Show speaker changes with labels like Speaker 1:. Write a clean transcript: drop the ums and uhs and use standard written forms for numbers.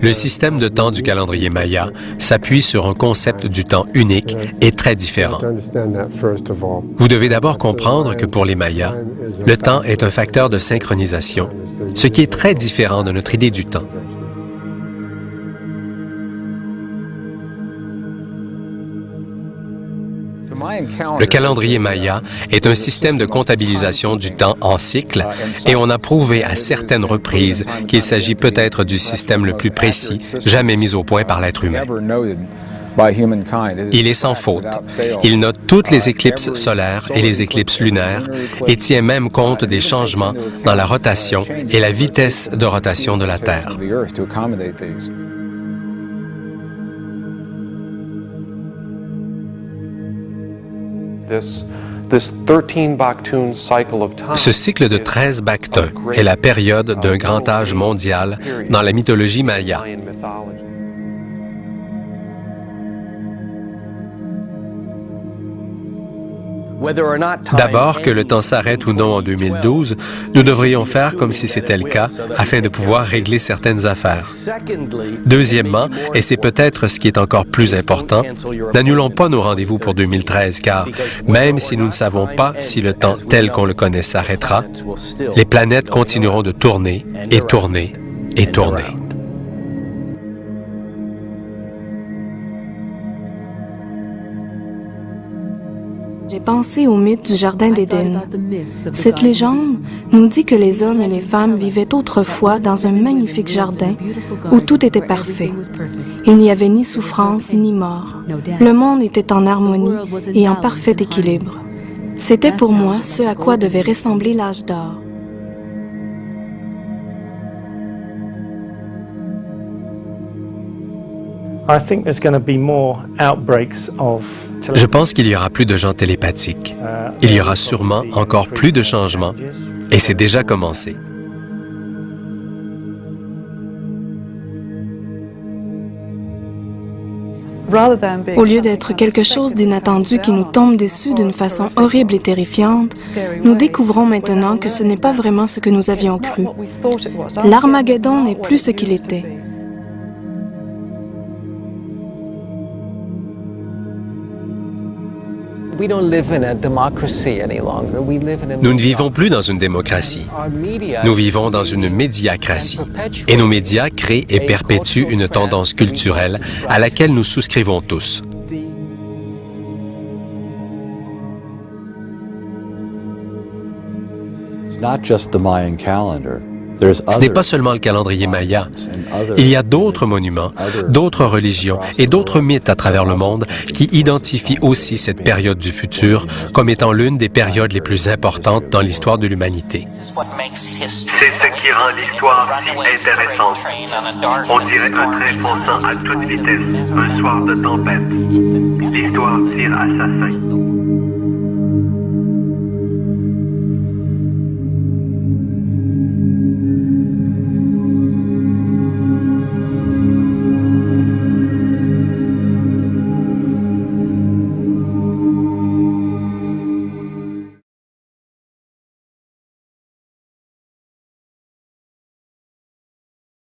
Speaker 1: Le système de temps du calendrier Maya s'appuie sur un concept du temps unique et très différent. Vous devez d'abord comprendre que pour les Mayas, le temps est un facteur de synchronisation, ce qui est très différent de notre idée du temps. Le calendrier Maya est un système de comptabilisation du temps en cycles et on a prouvé à certaines reprises qu'il s'agit peut-être du système le plus précis jamais mis au point par l'être humain. Il est sans faute. Il note toutes les éclipses solaires et les éclipses lunaires et tient même compte des changements dans la rotation et la vitesse de rotation de la Terre. Ce cycle de 13 Bactun est la période d'un grand âge mondial dans la mythologie maya. D'abord, que le temps s'arrête ou non en 2012, nous devrions faire comme si c'était le cas afin de pouvoir régler certaines affaires. Deuxièmement, et c'est peut-être ce qui est encore plus important, n'annulons pas nos rendez-vous pour 2013 car même si nous ne savons pas si le temps tel qu'on le connaît s'arrêtera, les planètes continueront de tourner et tourner et tourner.
Speaker 2: J'ai pensé au mythe du Jardin d'Éden. Cette légende nous dit que les hommes et les femmes vivaient autrefois dans un magnifique jardin où tout était parfait. Il n'y avait ni souffrance ni mort. Le monde était en harmonie et en parfait équilibre. C'était pour moi ce à quoi devait ressembler l'âge d'or.
Speaker 1: Je pense qu'il y aura plus de gens télépathiques. Il y aura sûrement encore plus de changements, et c'est déjà commencé.
Speaker 2: Au lieu d'être quelque chose d'inattendu qui nous tombe dessus d'une façon horrible et terrifiante, nous découvrons maintenant que ce n'est pas vraiment ce que nous avions cru. L'Armageddon n'est plus ce qu'il était.
Speaker 1: Nous ne vivons plus dans une démocratie. Nous vivons dans une médiacratie. Et nos médias créent et perpétuent une tendance culturelle à laquelle nous souscrivons tous. Ce n'est pas seulement le calendrier maya. Il y a d'autres monuments, d'autres religions et d'autres mythes à travers le monde qui identifient aussi cette période du futur comme étant l'une des périodes les plus importantes dans l'histoire de l'humanité.
Speaker 3: C'est ce qui rend l'histoire si intéressante. On dirait un train fonçant à toute vitesse, un soir de tempête. L'histoire tire à sa fin.